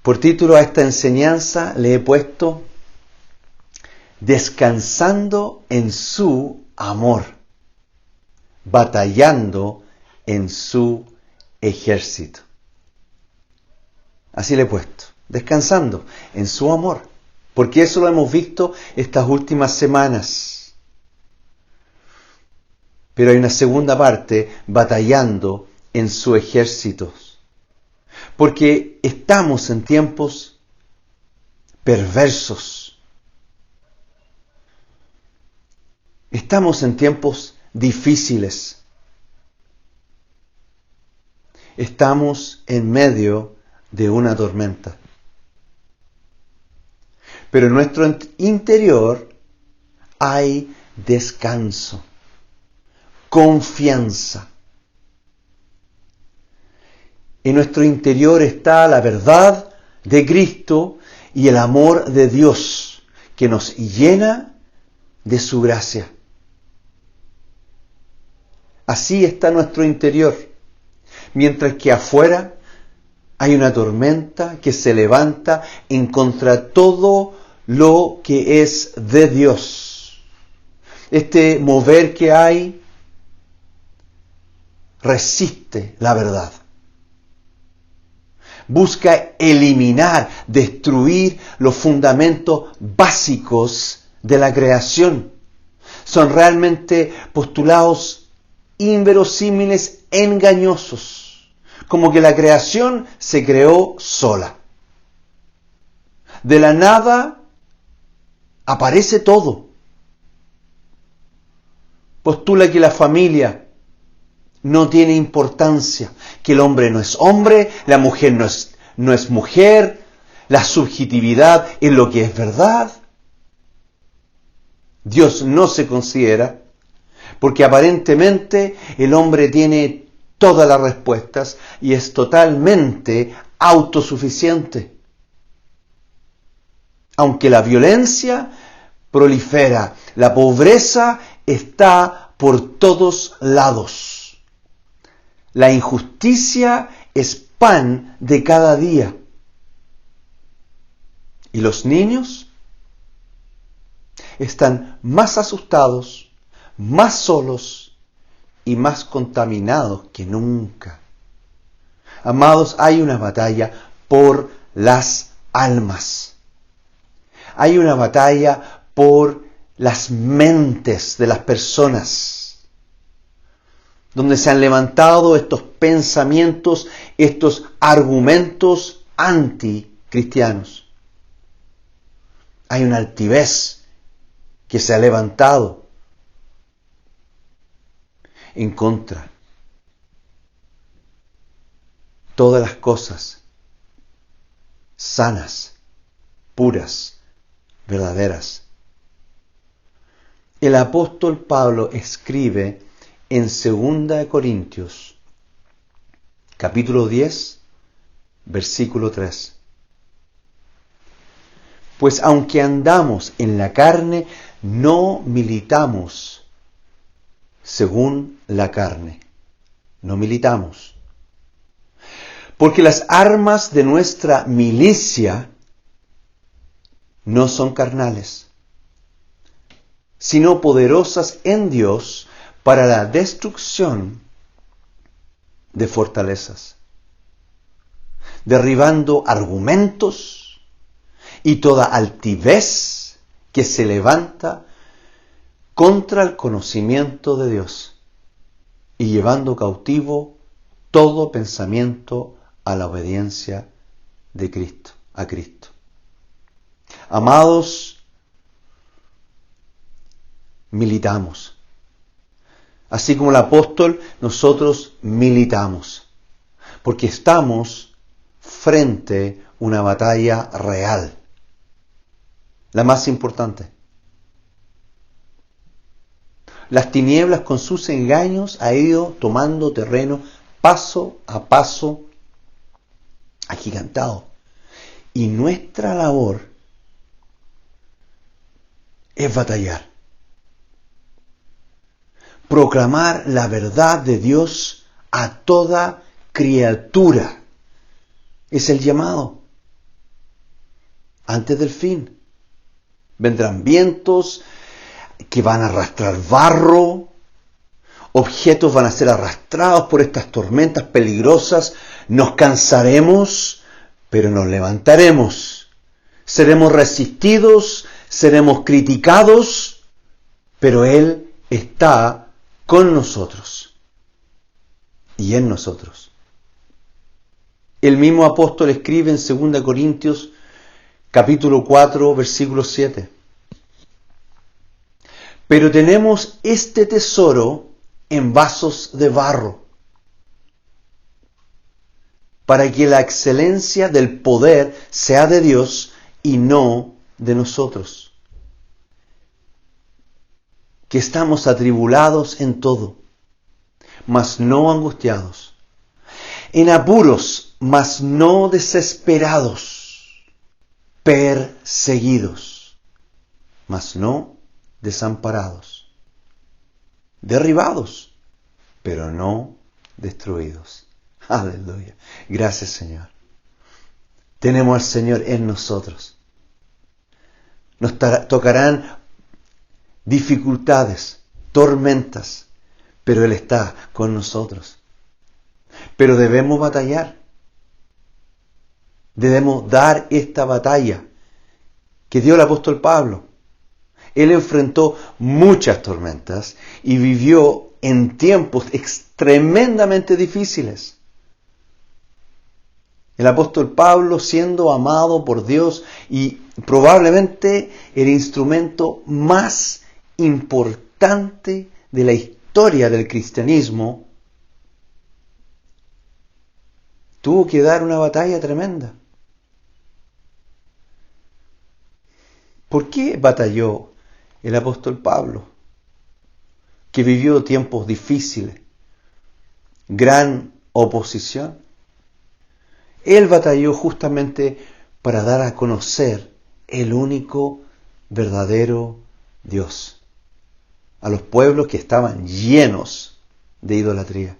Por título a esta enseñanza le he puesto Descansando en su amor, batallando en su ejército. Así le he puesto, descansando en su amor, porque eso lo hemos visto estas últimas semanas. Pero hay una segunda parte, batallando en su ejército. Porque estamos en tiempos perversos. Estamos en tiempos difíciles. Estamos en medio de una tormenta. Pero en nuestro interior hay descanso, confianza. En nuestro interior está la verdad de Cristo y el amor de Dios que nos llena de su gracia. Así está nuestro interior, mientras que afuera hay una tormenta que se levanta en contra de todo lo que es de Dios. Este mover que hay resiste la verdad. Busca eliminar, destruir los fundamentos básicos de la creación. Son realmente postulados inverosímiles, engañosos, como que la creación se creó sola. De la nada aparece todo. Postula que la familia no tiene importancia, que el hombre no es hombre, la mujer no es mujer, la subjetividad es lo que es verdad. Dios no se considera, porque aparentemente el hombre tiene todas las respuestas y es totalmente autosuficiente. Aunque la violencia prolifera, la pobreza está por todos lados. La injusticia es pan de cada día. Y los niños están más asustados, más solos y más contaminados que nunca. Amados, hay una batalla por las almas. Hay una batalla por las mentes de las personas, donde se han levantado estos pensamientos, estos argumentos anticristianos. Hay una altivez que se ha levantado en contra. Todas las cosas sanas, puras, verdaderas. El apóstol Pablo escribe en 2 Corintios, capítulo 10, versículo 3. Pues aunque andamos en la carne, no militamos según la carne. No militamos. Porque las armas de nuestra milicia no son carnales, sino poderosas en Dios para la destrucción de fortalezas, derribando argumentos y toda altivez que se levanta contra el conocimiento de Dios y llevando cautivo todo pensamiento a la obediencia de Cristo, a Cristo. Amados, militamos. Así como el apóstol, nosotros militamos, porque estamos frente a una batalla real, la más importante. Las tinieblas con sus engaños ha ido tomando terreno paso a paso, agigantado. Y nuestra labor es batallar. Proclamar la verdad de Dios a toda criatura. Es el llamado. antes del fin. Vendrán vientos que van a arrastrar barro, objetos van a ser arrastrados por estas tormentas peligrosas, nos cansaremos, pero nos levantaremos. Seremos resistidos, seremos criticados, pero Él está con nosotros y en nosotros. El mismo apóstol escribe en 2 Corintios capítulo 4, versículo 7. Pero tenemos este tesoro en vasos de barro, para que la excelencia del poder sea de Dios y no de nosotros, que estamos atribulados en todo, mas no angustiados, en apuros, mas no desesperados, perseguidos, mas no desamparados, derribados, pero no destruidos. Aleluya. Gracias, Señor. Tenemos al Señor en nosotros. Nos tocarán dificultades, tormentas, pero Él está con nosotros. Pero debemos batallar. Debemos dar esta batalla que dio el apóstol Pablo. Él enfrentó muchas tormentas y vivió en tiempos tremendamente difíciles. El apóstol Pablo, siendo amado por Dios y probablemente el instrumento más importante de la historia del cristianismo, tuvo que dar una batalla tremenda. ¿Por qué batalló el apóstol Pablo, que vivió tiempos difíciles, gran oposición? Él batalló justamente para dar a conocer el único verdadero Dios a los pueblos que estaban llenos de idolatría.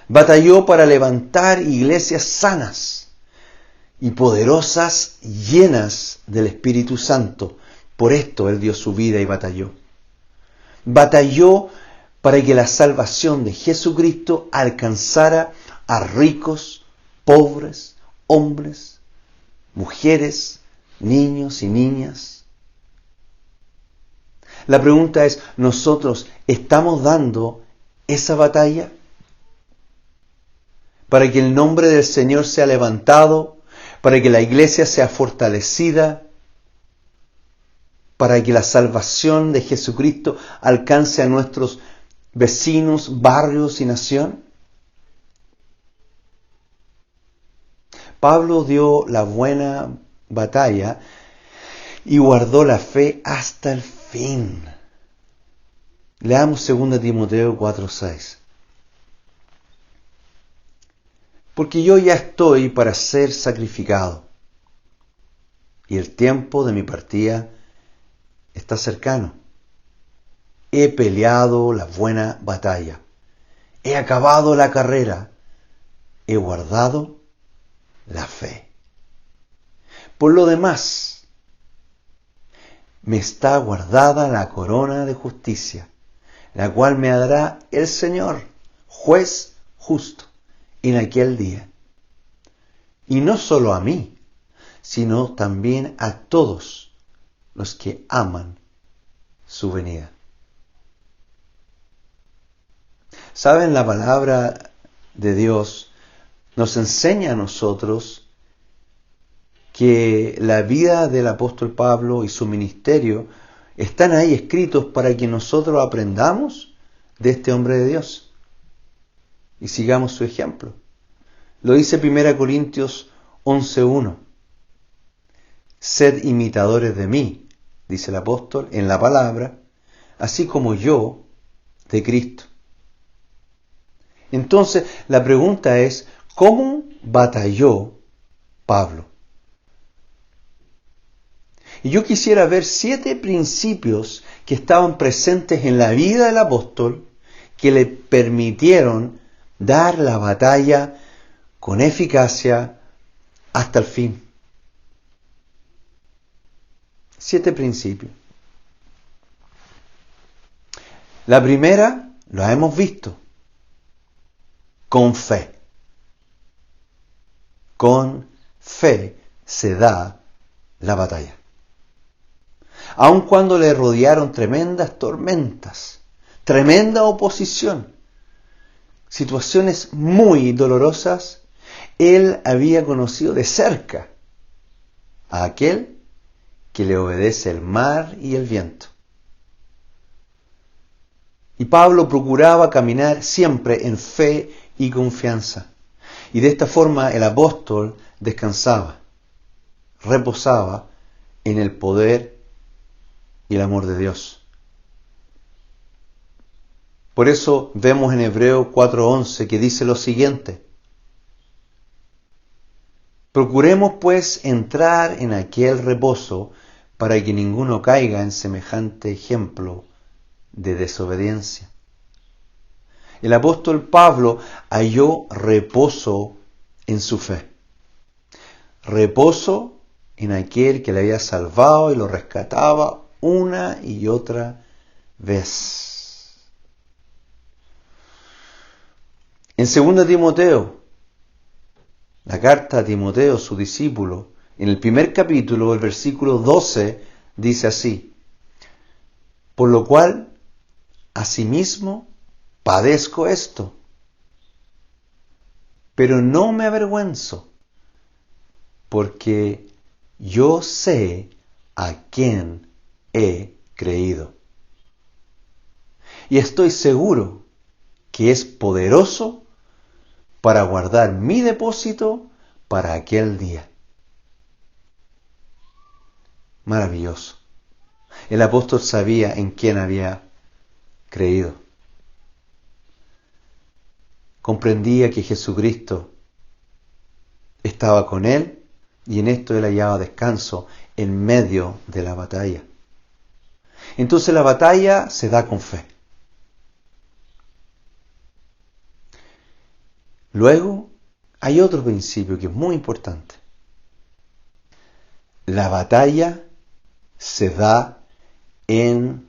Batalló para levantar iglesias sanas y poderosas, llenas del Espíritu Santo. Por esto Él dio su vida y batalló. Batalló para que la salvación de Jesucristo alcanzara a ricos, pobres, hombres, mujeres, niños y niñas. La pregunta es, ¿nosotros estamos dando esa batalla? Para que el nombre del Señor sea levantado, para que la iglesia sea fortalecida, para que la salvación de Jesucristo alcance a nuestros vecinos, barrios y nación. Pablo dio la buena batalla y guardó la fe hasta el fin. Leamos 2 Timoteo 4:6. Porque yo ya estoy para ser sacrificado, y el tiempo de mi partida está cercano. He peleado la buena batalla, he acabado la carrera, he guardado la fe. Por lo demás, me está guardada la corona de justicia, la cual me dará el Señor, juez justo, en aquel día. Y no solo a mí, sino también a todos los que aman su venida. ¿Saben? La palabra de Dios nos enseña a nosotros que la vida del apóstol Pablo y su ministerio están ahí escritos para que nosotros aprendamos de este hombre de Dios y sigamos su ejemplo. Lo dice 1 Corintios 11:1. Sed imitadores de mí, dice el apóstol, en la palabra, así como yo de Cristo. Entonces, la pregunta es, ¿cómo batalló Pablo? Y yo quisiera ver 7 principios que estaban presentes en la vida del apóstol que le permitieron dar la batalla con eficacia hasta el fin. 7 principios. La primera, la hemos visto, con fe. Con fe se da la batalla. Aun cuando le rodearon tremendas tormentas, tremenda oposición, situaciones muy dolorosas, él había conocido de cerca a aquel que le obedece el mar y el viento. Y Pablo procuraba caminar siempre en fe y confianza. Y de esta forma el apóstol descansaba, reposaba en el poder y el amor de Dios. Por eso vemos en Hebreos 4:11 que dice lo siguiente: procuremos pues entrar en aquel reposo para que ninguno caiga en semejante ejemplo de desobediencia. El apóstol Pablo halló reposo en su fe. Reposo en aquel que le había salvado y lo rescataba una y otra vez. En 2 Timoteo, la carta a Timoteo, su discípulo, en el primer capítulo, el versículo 12, dice así: por lo cual, asimismo, padezco esto, pero no me avergüenzo, porque yo sé a quién he creído. Y estoy seguro que es poderoso para guardar mi depósito para aquel día. Maravilloso. El apóstol sabía en quién había creído. Comprendía que Jesucristo estaba con él y en esto él hallaba descanso en medio de la batalla. Entonces la batalla se da con fe. Luego hay otro principio que es muy importante. La batalla se da en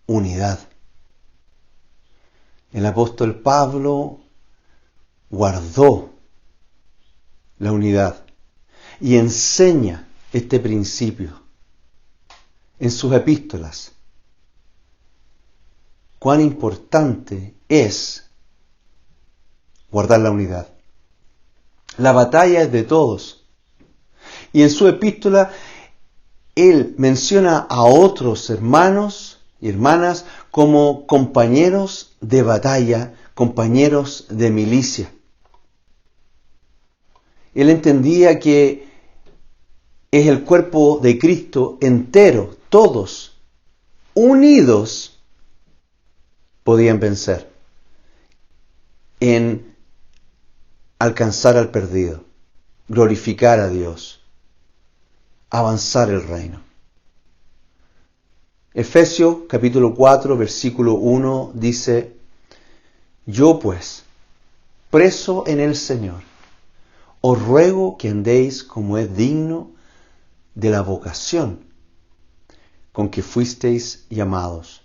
unidad. El apóstol Pablo guardó la unidad y enseña este principio en sus epístolas. Cuán importante es guardar la unidad. La batalla es de todos. Y en su epístola él menciona a otros hermanos y hermanas como compañeros de batalla, compañeros de milicia. Él entendía que es el cuerpo de Cristo entero, todos, unidos, podían vencer en alcanzar al perdido, glorificar a Dios, avanzar el reino. Efesios capítulo 4, versículo 1 dice: yo pues, preso en el Señor, os ruego que andéis como es digno de la vocación con que fuisteis llamados,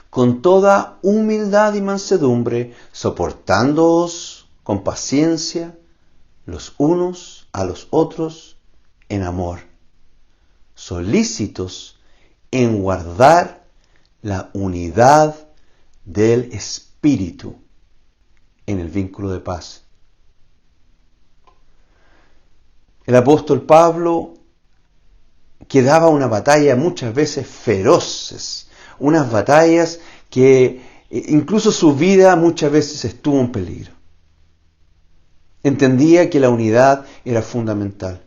con toda humildad y mansedumbre, soportándoos con paciencia los unos a los otros en amor, solícitos en guardar la unidad del Espíritu en el vínculo de paz. El apóstol Pablo, que daba una batalla muchas veces feroces, unas batallas que incluso su vida muchas veces estuvo en peligro. Entendía que la unidad era fundamental.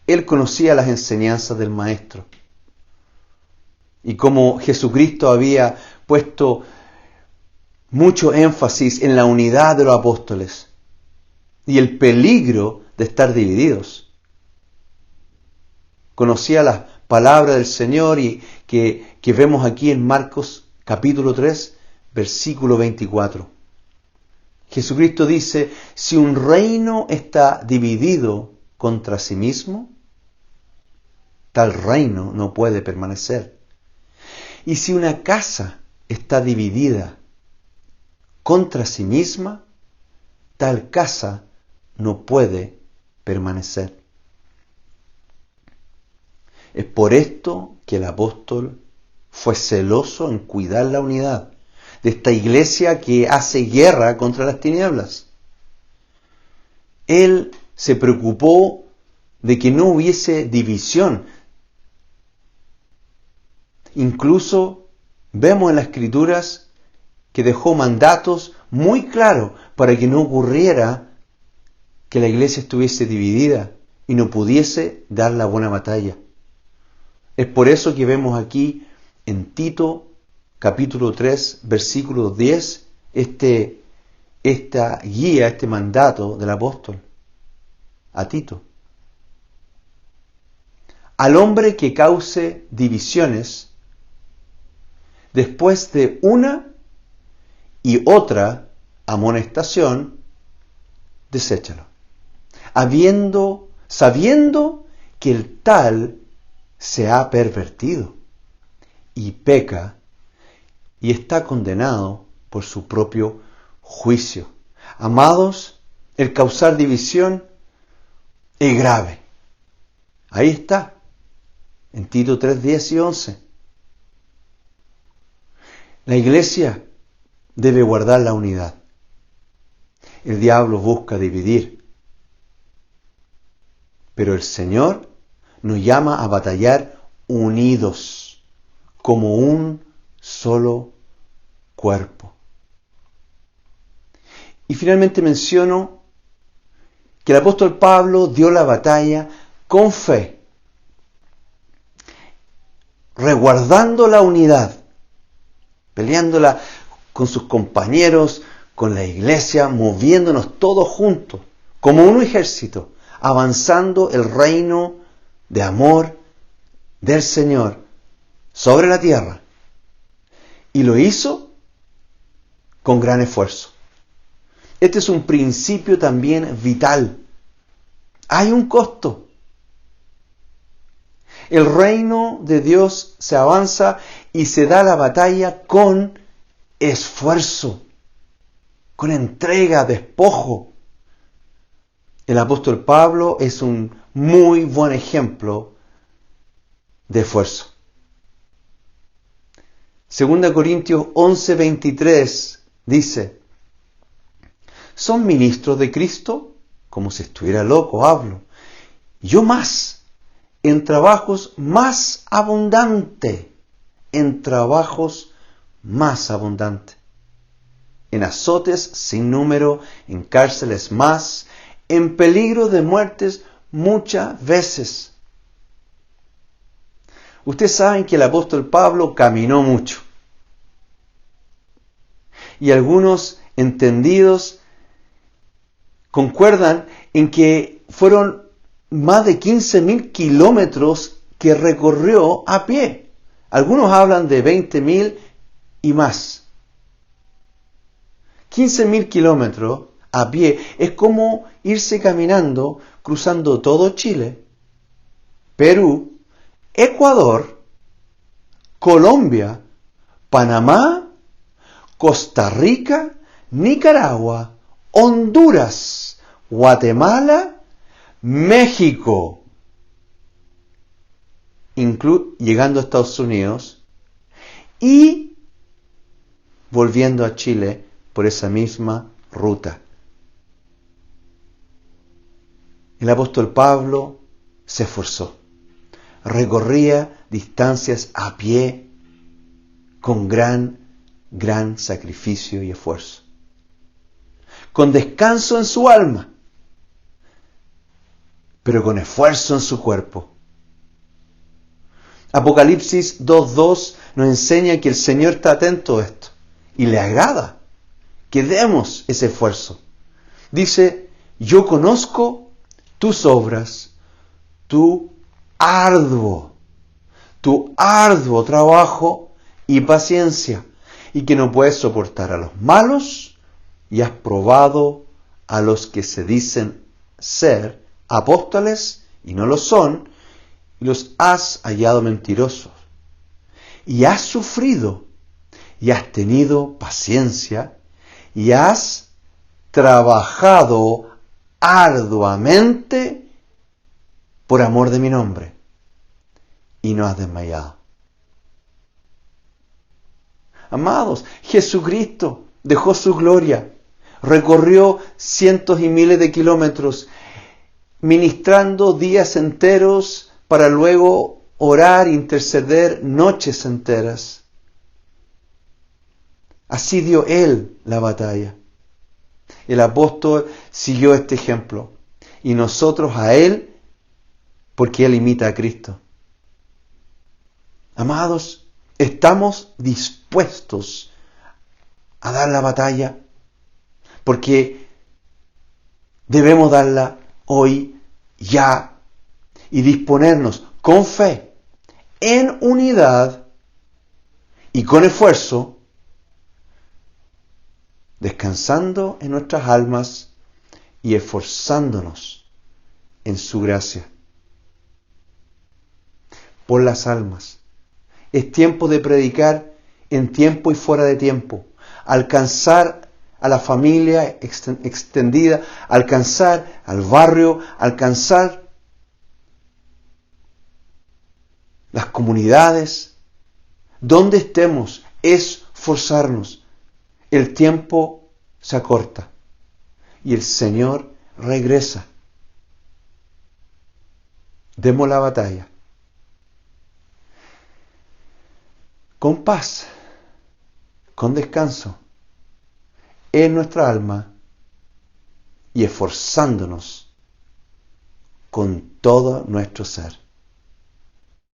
Él conocía las enseñanzas del Maestro. Y como Jesucristo había puesto mucho énfasis en la unidad de los apóstoles y el peligro de estar divididos. Conocía las palabras del Señor y que vemos aquí en Marcos capítulo 3, versículo 24. Jesucristo dice: si un reino está dividido contra sí mismo, tal reino no puede permanecer. Y si una casa está dividida contra sí misma, tal casa no puede permanecer. Es por esto que el apóstol fue celoso en cuidar la unidad de esta iglesia que hace guerra contra las tinieblas. Él se preocupó de que no hubiese división. Incluso vemos en las Escrituras que dejó mandatos muy claros para que no ocurriera que la iglesia estuviese dividida y no pudiese dar la buena batalla. Es por eso que vemos aquí en Tito capítulo 3 versículo 10 esta guía, este mandato del apóstol a Tito. Al hombre que cause divisiones después de una y otra amonestación, deséchalo, sabiendo que el tal se ha pervertido y peca y está condenado por su propio juicio. Amados, el causar división es grave. Ahí está, en Tito 3, 10 y 11. La iglesia debe guardar la unidad. El diablo busca dividir, pero el Señor nos llama a batallar unidos, como un solo cuerpo. Y finalmente menciono que el apóstol Pablo dio la batalla con fe, resguardando la unidad, peleándola con sus compañeros, con la iglesia, moviéndonos todos juntos, como un ejército, avanzando el reino de amor del Señor sobre la tierra. Y lo hizo con gran esfuerzo. Este es un principio también vital. Hay un costo. El reino de Dios se avanza y se da la batalla con esfuerzo, con entrega, despojo. El apóstol Pablo es un muy buen ejemplo de esfuerzo. 2 Corintios 11:23 dice: ¿son ministros de Cristo? Como si estuviera loco hablo. Yo más, en trabajos más abundantes, en azotes sin número, en cárceles más, en peligro de muertes muchas veces. Ustedes saben que el apóstol Pablo caminó mucho. Y algunos entendidos concuerdan en que fueron más de 15.000 kilómetros que recorrió a pie. Algunos hablan de 20.000 y más. 15.000 kilómetros a pie es como irse caminando, cruzando todo Chile, Perú, Ecuador, Colombia, Panamá, Costa Rica, Nicaragua, Honduras, Guatemala, México, llegando a Estados Unidos y volviendo a Chile por esa misma ruta. El apóstol Pablo se esforzó, recorría distancias a pie con gran sacrificio y esfuerzo, con descanso en su alma, pero con esfuerzo en su cuerpo. Apocalipsis 2:2 nos enseña que el Señor está atento a esto y le agrada que demos ese esfuerzo. Dice: yo conozco tus obras, tu arduo trabajo y paciencia, y que no puedes soportar a los malos, y has probado a los que se dicen ser apóstoles y no lo son, y los has hallado mentirosos, y has sufrido, y has tenido paciencia, y has trabajado arduamente por amor de mi nombre, y no has desmayado. Amados, Jesucristo dejó su gloria, recorrió cientos y miles de kilómetros, ministrando días enteros para luego orar, interceder noches enteras. Así dio Él la batalla. El apóstol siguió este ejemplo y nosotros a Él porque Él imita a Cristo. Amados, ¿estamos dispuestos a dar la batalla? Porque debemos darla hoy, ya, y disponernos con fe, en unidad y con esfuerzo, descansando en nuestras almas y esforzándonos en su gracia. Por las almas. Es tiempo de predicar en tiempo y fuera de tiempo. Alcanzar a la familia extendida, alcanzar al barrio, alcanzar las comunidades. Donde estemos, esforzarnos. El tiempo se acorta y el Señor regresa. Demos la batalla con paz, con descanso en nuestra alma y esforzándonos con todo nuestro ser.